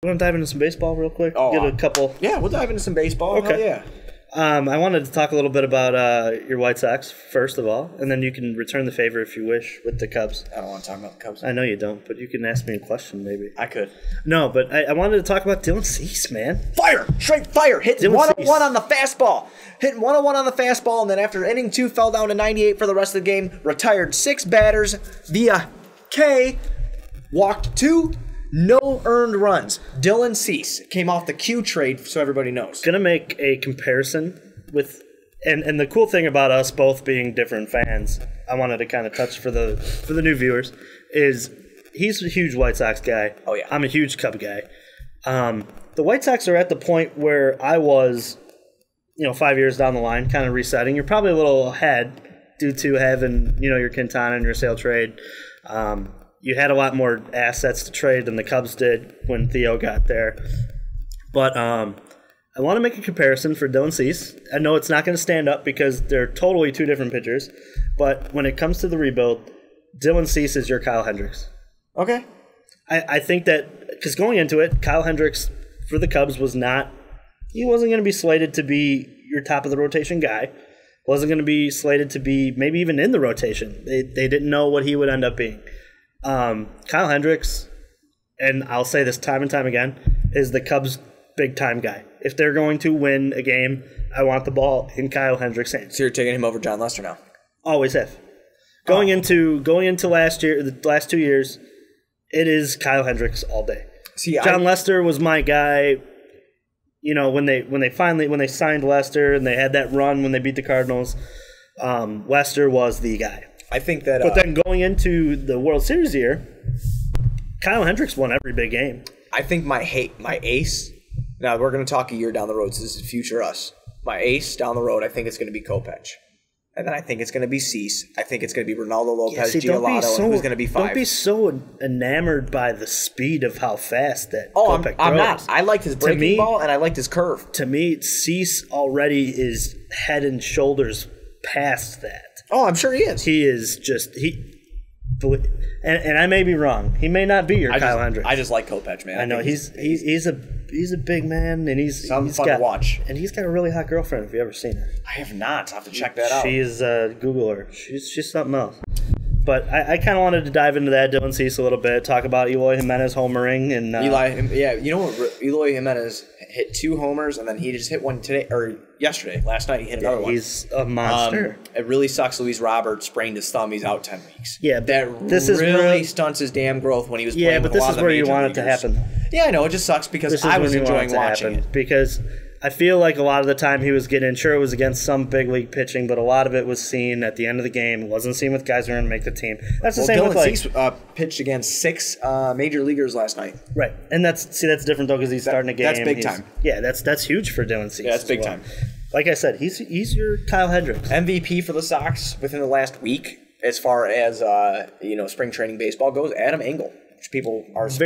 You want to dive into some baseball real quick? Oh, Get a couple. Yeah, we'll dive into some baseball. Okay. Hell yeah. I wanted to talk a little bit about your White Sox, first of all, and then you can return the favor if you wish with the Cubs. I don't want to talk about the Cubs. I know you don't, but you can ask me a question maybe. I could. No, but I wanted to talk about Dylan Cease, man. Fire! Straight fire! Hitting 101 on the fastball. Hitting 101 on the fastball, and then after inning 2, fell down to 98 for the rest of the game. Retired 6 batters via K. Walked 2. No earned runs. Dylan Cease came off the Q trade, so everybody knows. Gonna make a comparison with, and the cool thing about us both being different fans, I wanted to kind of touch for the new viewers, is he's a huge White Sox guy. Oh yeah. I'm a huge Cub guy. The White Sox are at the point where I was, 5 years down the line, kind of resetting. You're probably a little ahead due to having, your Quintana and your sale trade. You had a lot more assets to trade than the Cubs did when Theo got there. But I want to make a comparison for Dylan Cease. I know it's not going to stand up because they're totally two different pitchers. But when it comes to the rebuild, Dylan Cease is your Kyle Hendricks. Okay. I think that, because going into it, Kyle Hendricks for the Cubs wasn't going to be slated to be your top of the rotation guy. Wasn't going to be slated to be maybe even in the rotation. They didn't know what he would end up being. Kyle Hendricks, and I'll say this time and time again, is the Cubs' big-time guy. If they're going to win a game, I want the ball in Kyle Hendricks' hands. So you're taking him over John Lester now? Always have. Going into last year, the last 2 years, it is Kyle Hendricks all day. See, John Lester was my guy. When they signed Lester and they had that run when they beat the Cardinals, Lester was the guy. I think that. But then going into the World Series year, Kyle Hendricks won every big game. I think my ace. Now we're going to talk a year down the road, so this is future us. My ace down the road, I think it's going to be Kopech. And then I think it's going to be Cease. I think it's going to be Ronaldo Lopez, Giolito, and who's going to be 5. Don't be so enamored by the speed of how fast that Kopech throws. I'm not. I liked his breaking ball, and I liked his curve. To me, Cease already is head and shoulders past that. Oh, I'm sure he is. He is just and I may be wrong. He may not be your Kyle Hendricks. I just like Kopech, man. I know he's a big man, and he's fun to watch. And he's got a really hot girlfriend. If you ever seen her, I have not. I'll have to check that out. She's Google her. She's something else. But I kind of wanted to dive into that Dylan Cease a little bit, talk about Eloy Jimenez homering and Eloy Jimenez hit 2 homers, and then he just hit one yesterday. Last night he hit another one. He's a monster. It really sucks. Luis Robert sprained his thumb. He's out 10 weeks. Yeah, this really stunts his damn growth when he was playing. Yeah, but this is where you want it to happen. Yeah, I know. It just sucks because I was enjoying watching it. Because I feel like a lot of the time he was getting, sure, it was against some big league pitching, but a lot of it was seen at the end of the game. It wasn't seen with guys who are going to make the team. That's the same Dylan with Cease pitched against 6 major leaguers last night. Right, and that's different though because he's starting a game. That's big time. Yeah, that's huge for Dylan Cease. Yeah, that's big time. Like I said, he's your Kyle Hendricks. MVP for the Sox within the last week, as far as spring training baseball goes. Adam Engel. Which people are is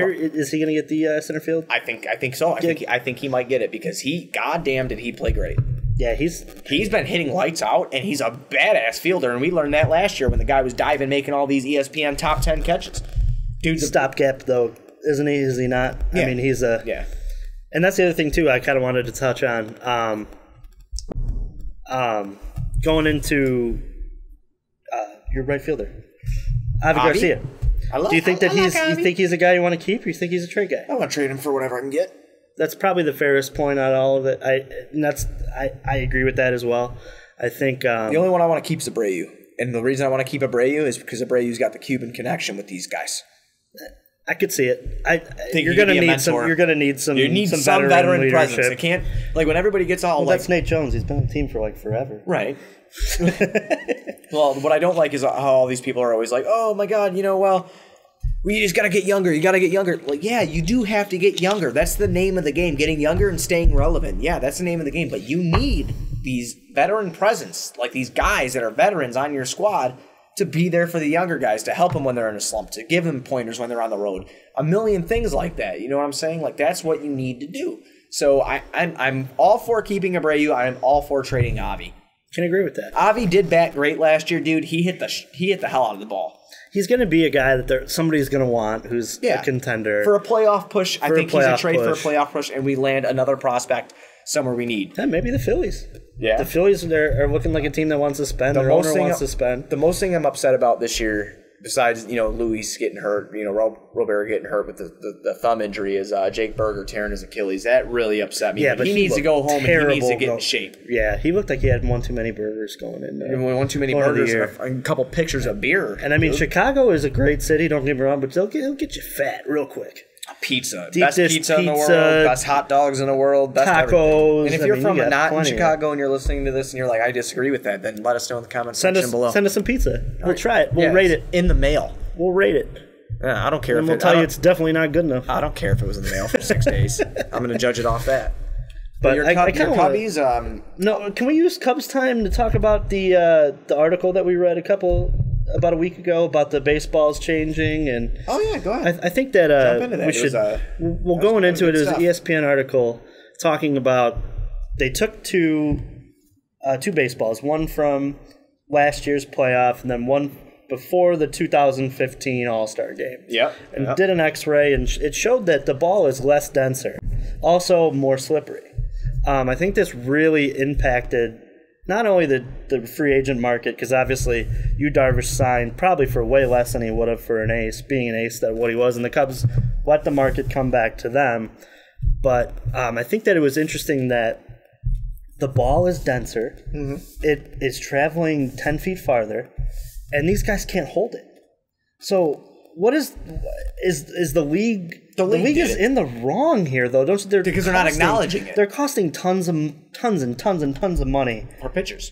he going to get the center field? I think so. I think he might get it because goddamn did he play great. Yeah, he's been hitting lights out, and he's a badass fielder, and we learned that last year when the guy was diving, making all these ESPN top 10 catches. Dude, stopgap though, isn't he? Is he not? Yeah. I mean, he's a And that's the other thing too. I kind of wanted to touch on going into your right fielder, Avi Garcia. Do you think he's a guy you want to keep, or you think he's a trade guy? I want to trade him for whatever I can get. That's probably the fairest point on all of it. I agree with that as well. I think the only one I want to keep is Abreu, and the reason I want to keep Abreu is because Abreu's got the Cuban connection with these guys. I could see it. I think you're going to need some. You're going to need some. You need some veteran presence. It can't when everybody gets all that's Nate Jones. He's been on the team for forever. Right. Well, what I don't like is how all these people are always like, "Oh my God, we just got to get younger. You got to get younger." Well, yeah, you do have to get younger. That's the name of the game: getting younger and staying relevant. Yeah, that's the name of the game. But you need these veteran presence, like these guys that are veterans on your squad, to be there for the younger guys, to help them when they're in a slump, to give them pointers when they're on the road. A million things like that. You know what I'm saying? That's what you need to do. So I'm all for keeping Abreu. I'm all for trading Avi. Can agree with that. Avi did bat great last year, dude. He hit the hell out of the ball. He's going to be a guy that somebody's going to want who's a contender. For a playoff push, I think he's a trade for a playoff push, and we land another prospect somewhere we need. Yeah, maybe the Phillies. Yeah. The Phillies are looking like a team that wants to spend. Their owner wants to spend. The most thing I'm upset about this year, besides, Luis getting hurt, Robert getting hurt with the thumb injury, is Jake Berger tearing his Achilles. That really upset me. Yeah, but he needs to go home and he needs to get in shape. Yeah, he looked like he had one too many burgers going in there. One too many burgers and a couple pictures of beer. And I mean, Chicago is a great city, don't get me wrong, but they'll get you fat real quick. Pizza. Best pizza in the world. Best hot dogs in the world. Best tacos. Everything. And if you're from not in Chicago and you're listening to this and you're like, I disagree with that, then let us know in the comments section below. Send us some pizza. We'll try it. We'll rate it. In the mail. We'll rate it. Yeah, I don't care. And we'll tell you it's definitely not good enough. I don't care if it was in the mail for 6 days. I'm going to judge it off that. But your Cubbies. No, can we use Cubs time to talk about the article that we read about a week ago about the baseballs changing? And oh yeah, go ahead. I think that, jump into that. we should. Going into it, it was an ESPN article talking about they took two baseballs, one from last year's playoff and then one before the 2015 All-Star game. Yep. And did an X-ray, and it showed that the ball is less denser, also more slippery. I think this really impacted not only the free agent market, because obviously Yu Darvish signed probably for way less than he would have for an ace, being an ace than what he was, and the Cubs let the market come back to them. But I think that it was interesting that the ball is denser. Mm-hmm. It is traveling 10 feet farther, and these guys can't hold it. So what is the league? The league is in the wrong here, though, don't you? Because they're not acknowledging it. They're costing tons and tons of money for pitchers.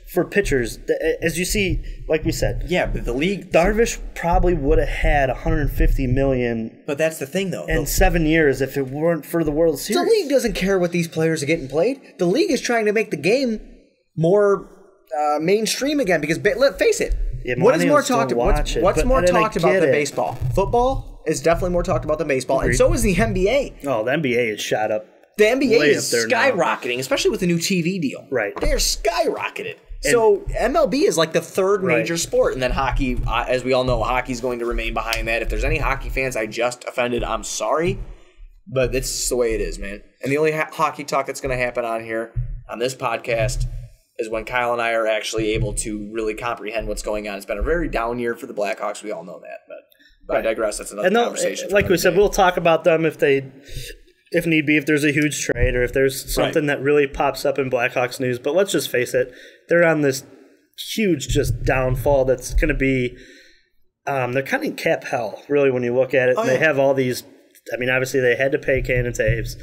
As you see, like we said. Yeah, but the league. Darvish probably would have had $150 million. But that's the thing, though. In 7 years, if it weren't for the World Series. The league doesn't care what these players are getting played. The league is trying to make the game more mainstream again. Because let's face it. What is more talked about? What's more talked about than baseball? Football is definitely more talked about than baseball, and so is the NBA. Oh, the NBA is shot up. The NBA is skyrocketing, especially with the new TV deal. Right, they're skyrocketed. So MLB is like the third major sport, and then hockey, as we all know, hockey's going to remain behind that. If there's any hockey fans I just offended, I'm sorry, but it's the way it is, man. And the only hockey talk that's going to happen on here on this podcast is when Kyle and I are actually able to really comprehend what's going on. It's been a very down year for the Blackhawks. We all know that, but I digress. That's another conversation. Like we said, we'll talk about them if need be, if there's a huge trade or if there's something that really pops up in Blackhawks news. But let's just face it, they're on this huge just downfall that's going to be they're kind of in cap hell, really, when you look at it. They have all these – I mean, obviously they had to pay Kane and Taves.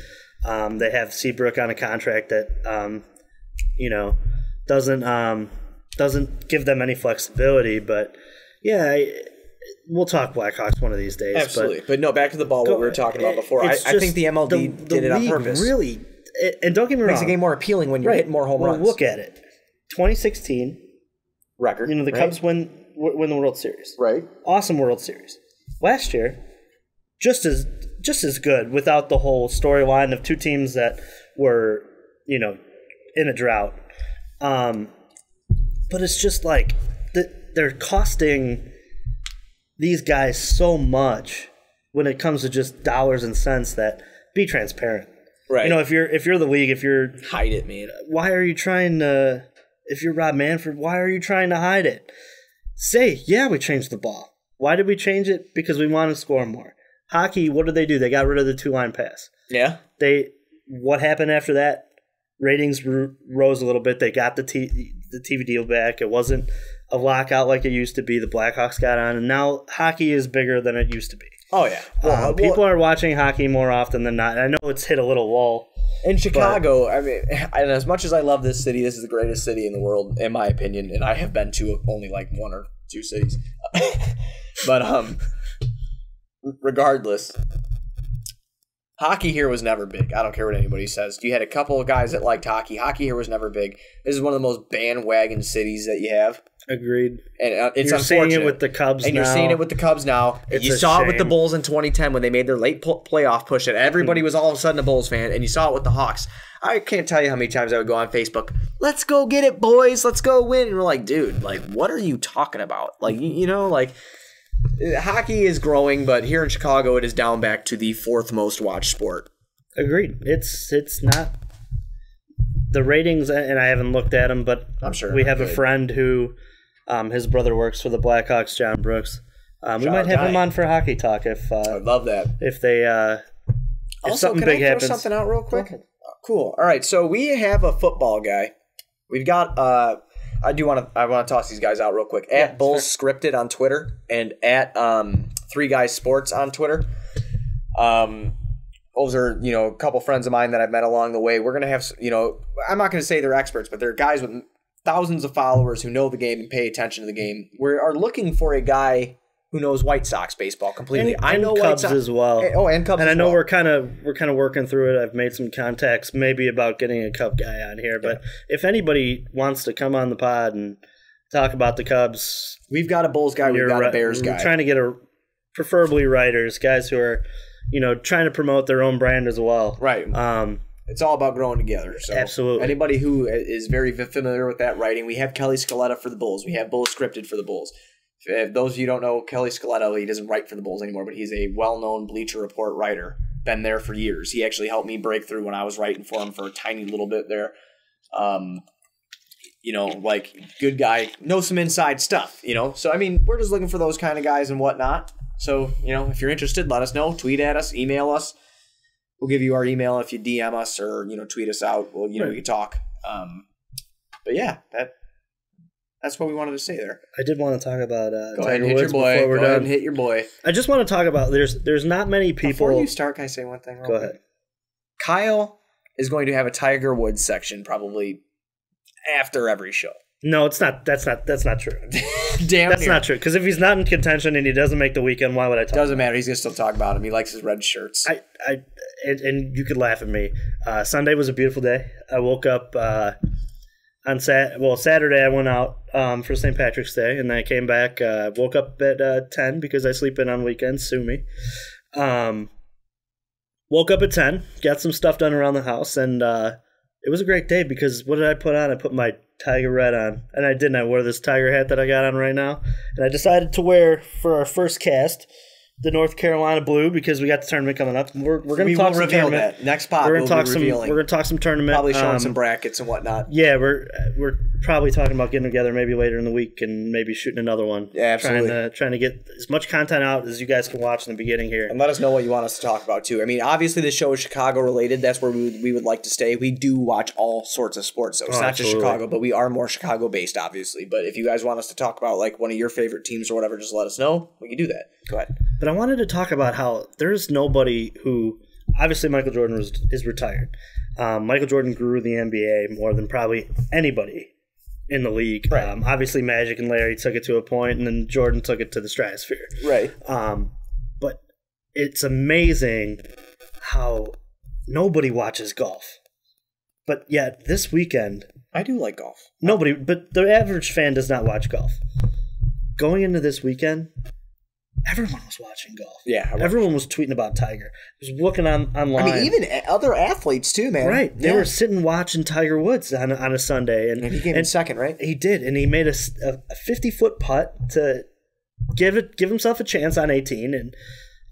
They have Seabrook on a contract that, doesn't give them any flexibility, but we'll talk Blackhawks one of these days. Absolutely, but no, back to the ball. What we were talking about before. I think the MLB did it on purpose. Really, and don't get me wrong, makes the game more appealing when you're hitting more home runs. Look at it, 2016 record. The Cubs win the World Series. Right, awesome World Series. Last year, just as good without the whole storyline of two teams that were in a drought. But it's just like they're costing these guys so much when it comes to just dollars and cents that be transparent. Right. If you're the league, if you're hide it, man. Why are you trying to? If you're Rob Manfred, why are you trying to hide it? Say, we changed the ball. Why did we change it? Because we want to score more. Hockey, what did they do? They got rid of the 2-line pass. Yeah. What happened after that? Ratings rose a little bit. They got the TV deal back. It wasn't a lockout like it used to be. The Blackhawks got on, and now hockey is bigger than it used to be. Oh, yeah. People are watching hockey more often than not. I know it's hit a little lull. In Chicago, and as much as I love this city, this is the greatest city in the world, in my opinion, and I have been to only like one or two cities. But regardless, hockey here was never big. I don't care what anybody says. You had a couple of guys that liked hockey. Hockey here was never big. This is one of the most bandwagon cities that you have. Agreed. And it's you're unfortunate. seeing it with the Cubs now. And you're seeing it with the Cubs now. You saw it with the Bulls in 2010 when they made their late playoff push, and everybody was all of a sudden a Bulls fan, and you saw it with the Hawks. I can't tell you how many times I would go on Facebook. let's go get it, boys. Let's go win. And we're like, dude, like, what are you talking about? Like, you know, like, hockey is growing, but here in Chicago, it is down back to the 4th most watched sport. Agreed. It's not the ratings, and I haven't looked at them, but I'm sure we have a friend who his brother works for the Blackhawks, John Brooks. We might have him on for hockey talk if I'd love that. If they if also, something can big I throw happens. something out real quick? Cool. All right, so we have a football guy. We've got I want to toss these guys out real quick. At Bulls Scripted on Twitter and at 3 Guys Sports on Twitter. Those are, you know, a couple friends of mine that I've met along the way. We're going to have, you know, I'm not going to say they're experts, but they're guys with thousands of followers who know the game and pay attention to the game. We are looking for a guy who knows White Sox baseball completely. I know Cubs White Sox as well. And Cubs. And I know well. we're kind of working through it. I've made some contacts, maybe about getting a Cub guy on here. But if anybody wants to come on the pod and talk about the Cubs, we've got a Bulls guy. We've got a Bears guy. We're trying to get preferably writers, guys who are, you know, trying to promote their own brand as well. Right. It's all about growing together. So absolutely. Anybody who is very familiar with that writing, we have Kelly Scaletta for the Bulls. We have Bulls Scripted for the Bulls. If those of you who don't know Kelly Scaletta, he doesn't write for the Bulls anymore, but he's a well-known Bleacher Report writer. Been there for years. He actually helped me break through when I was writing for him for a tiny little bit there. You know, like, good guy, knows some inside stuff, you know? So, I mean, we're just looking for those kind of guys and whatnot. So, you know, if you're interested, let us know. Tweet at us. Email us. We'll give you our email if you DM us or, you know, tweet us out. Well, you know, we can talk. But, yeah, that's what we wanted to say there. I did want to talk about Go ahead and hit your boy. Go ahead and hit your boy. I just want to talk about there's not many people. Before you start, can I say one thing? Go ahead. Kyle is going to have a Tiger Woods section probably after every show. No, it's not. That's not true. Damn, that's not true. Because if he's not in contention and he doesn't make the weekend, why would I talk? Doesn't matter. He's gonna still talk about him. He likes his red shirts. And you could laugh at me. Sunday was a beautiful day. I woke up on Saturday. I went out for St. Patrick's Day, and then I came back. Woke up at 10 because I sleep in on weekends. Sue me. Woke up at 10, got some stuff done around the house, and it was a great day because what did I put on? I put my Tiger Red on, and I didn't. I wore this Tiger hat that I got on right now, and I decided to wear for our first cast the North Carolina blue because we got the tournament coming up. We're going to talk some tournament. That. Next pod, we're going to talk some tournament. Probably showing some brackets and whatnot. Yeah, we're probably talking about getting together maybe later in the week and maybe shooting another one. Yeah, absolutely. Trying to get as much content out as you guys can watch in the beginning here. And let us know what you want us to talk about, too. I mean, obviously this show is Chicago related. That's where we would like to stay. We do watch all sorts of sports, so it's not just Chicago, but we are more Chicago-based, obviously. But if you guys want us to talk about like one of your favorite teams or whatever, just let us know. We can do that. Go ahead. But I wanted to talk about how there's nobody who – obviously Michael Jordan is retired. Michael Jordan grew the NBA more than probably anybody in the league. Right. Obviously Magic and Larry took it to a point, and then Jordan took it to the stratosphere. Right. But it's amazing how nobody watches golf. But yet this weekend – I do like golf. Nobody – but the average fan does not watch golf. Going into this weekend – everyone was watching golf. Yeah. Everyone was tweeting about Tiger. I was looking online. I mean, even other athletes too, man. Right. They were sitting watching Tiger Woods on a Sunday. And he came in second, right? He did. And he made a 50-foot putt to give himself a chance on 18.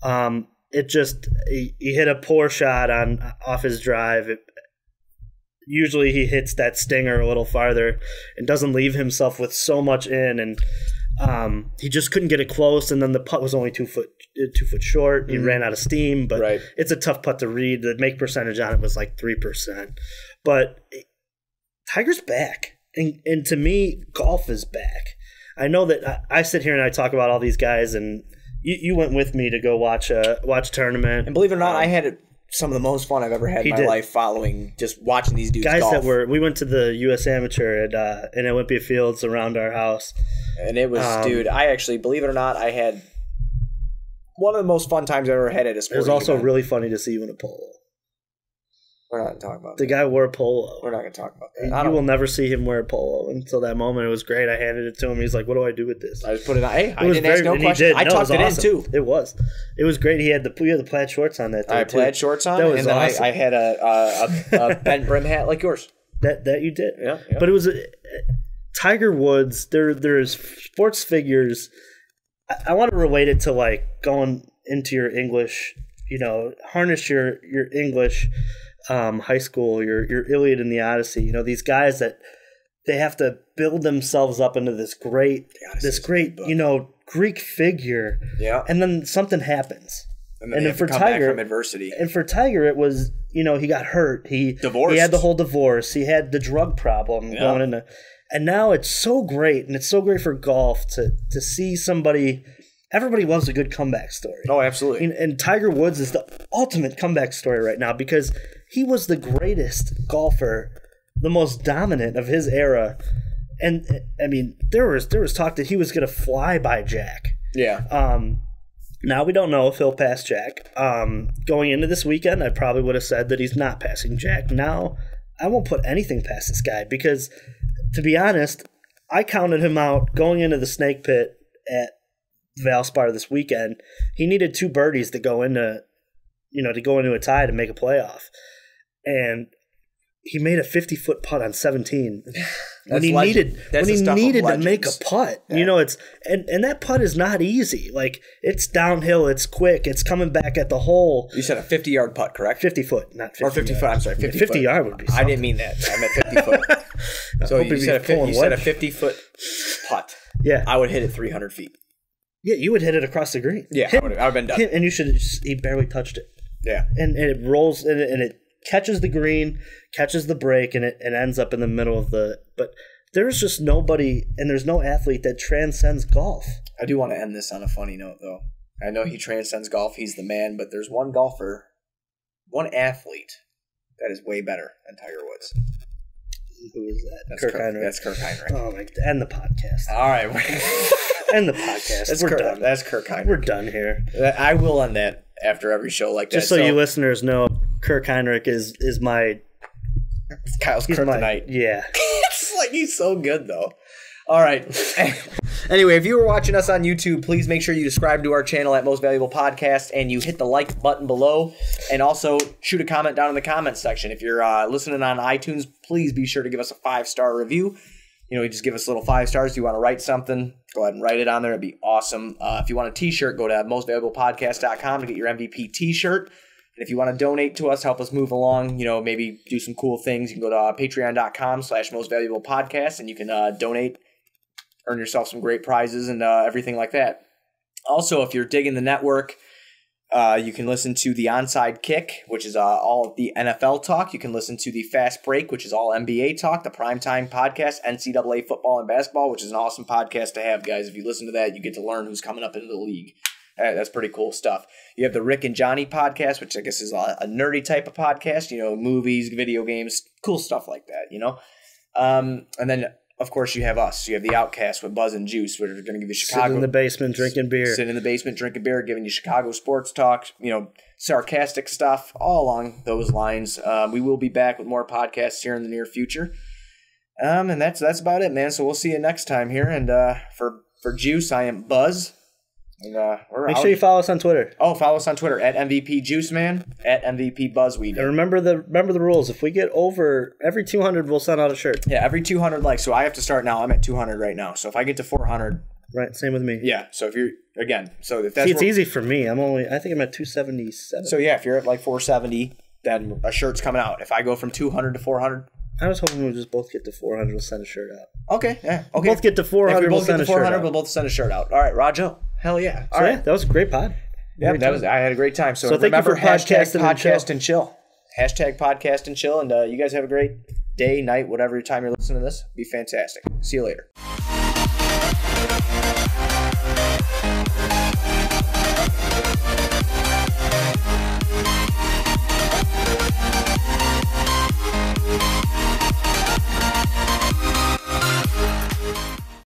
And it just he hit a poor shot off his drive. Usually he hits that stinger a little farther and doesn't leave himself with so much in. And he just couldn't get it close, and then the putt was only 2 foot short. He ran out of steam, but it's a tough putt to read. The make percentage on it was like 3%. But Tiger's back, and to me, golf is back. I know that I sit here and I talk about all these guys, and you went with me to go watch a tournament. And believe it or not, I had some of the most fun I've ever had in my life following just watching these dudes golf. We went to the U.S. Amateur in Olympia Fields around our house. And it was, dude, I actually, believe it or not, I had one of the most fun times I've ever had at a sporting event. It was also event. really funny to see you in a polo. We're not going to talk about that. The guy wore a polo. We're not going to talk about that. You will never see him wear a polo until that moment. It was great. I handed it to him. He's like, what do I do with this? I just put it on. Hey, I didn't ask no question. I tucked it in, too. It was. It was great. He had the plaid shorts on that day, I had plaid shorts on, that was and then awesome. I had a bent brim hat like yours. That you did. Yeah. But it was Tiger Woods. There's sports figures. I want to relate it to like going into your English. Harness your English high school, your Iliad and the Odyssey. These guys that they have to build themselves up into this great Greek figure. Yeah. And then something happens. And then for Tiger, from adversity. And for Tiger, it was, he got hurt. Divorced. He had the whole divorce. He had the drug problem going into. And now it's so great, and it's so great for golf to see somebody. Everybody loves a good comeback story. Oh, absolutely. And Tiger Woods is the ultimate comeback story right now because he was the greatest golfer, the most dominant of his era. And I mean, there was talk that he was going to fly by Jack. Yeah. Now we don't know if he'll pass Jack. Going into this weekend, I probably would have said that he's not passing Jack. Now, I won't put anything past this guy because, to be honest, I counted him out going into the snake pit at Valspar this weekend. He needed 2 birdies to go into a tie to make a playoff, and he made a 50-foot putt on 17 when he needed to make a putt. Yeah. It's and that putt is not easy. Like, it's downhill, it's quick, it's coming back at the hole. You said a 50-yard putt, correct? 50-foot, not 50. Or 50 foot. I'm sorry, 50 50 yard would be something. I didn't mean that. I meant 50 foot. So you said a 50-foot putt. Yeah, I would hit it 300 feet. Yeah, you would hit it across the green. Yeah, I would have been done. And he barely touched it. Yeah. And it rolls, and it catches the green, catches the break, and it ends up in the middle of the – but there's just nobody, and there's no athlete that transcends golf. I do want to end this on a funny note, though. I know he transcends golf. He's the man, but there's one golfer, one athlete that is way better than Tiger Woods. Who is that? That's Kirk Heinrich. That's Kirk Heinrich. Oh, my – end the podcast. All right. End the podcast. We're done. That's Kirk Heinrich. We're done here. I will end that after every show like that. Just so you listeners know, Kirk Heinrich is my – Kyle's kryptonite. Yeah. It's like he's so good, though. All right. Anyway, if you were watching us on YouTube, please make sure you subscribe to our channel at Most Valuable Podcast and you hit the like button below. And also shoot a comment down in the comment section. If you're listening on iTunes, please be sure to give us a 5-star review. You just give us a little 5 stars. If you want to write something, go ahead and write it on there. It'd be awesome. If you want a t-shirt, go to mostvaluablepodcast.com to get your MVP t-shirt. And if you want to donate to us, help us move along, maybe do some cool things, you can go to patreon.com/mostvaluablepodcast and you can donate, earn yourself some great prizes and everything like that. Also, if you're digging the network, you can listen to the Onside Kick, which is all of the NFL talk. You can listen to the Fast Break, which is all NBA talk, the Primetime Podcast, NCAA football and basketball, which is an awesome podcast to have, guys. If you listen to that, you get to learn who's coming up into the league. That's pretty cool stuff. You have the Rick and Johnny podcast, which I guess is a nerdy type of podcast, movies, video games, cool stuff like that, And then, of course, you have us. You have the Outcast with Buzz and Juice, which are going to give you Chicago. Sitting in the basement drinking beer. Sitting in the basement drinking beer, giving you Chicago sports talk, sarcastic stuff, all along those lines. We will be back with more podcasts here in the near future. And that's about it, man. So we'll see you next time here. And for Juice, I am Buzz. And Make sure you follow us on Twitter. Oh, follow us on Twitter at MVP Juice Man, at MVP Buzzweed. And remember the rules. If we get over every 200, we'll send out a shirt. Yeah, every 200 likes. So I have to start now. I'm at 200 right now. So if I get to 400, right, same with me. Yeah. So if you're if that's it's easy for me. I think I'm at 277. So yeah, if you're at like 470, then a shirt's coming out. If I go from 200 to 400. I was hoping we'd just both get to 400. We'll send a shirt out. Okay, yeah. Okay. We'll both get to 400. We'll send a shirt out. We'll both send a shirt out. All right, Rajo. Hell yeah. All right. That was a great pod. Yeah, I had a great time. So remember, hashtag podcast and chill. Hashtag podcast and chill. And you guys have a great day, night, whatever time you're listening to this. Be fantastic. See you later.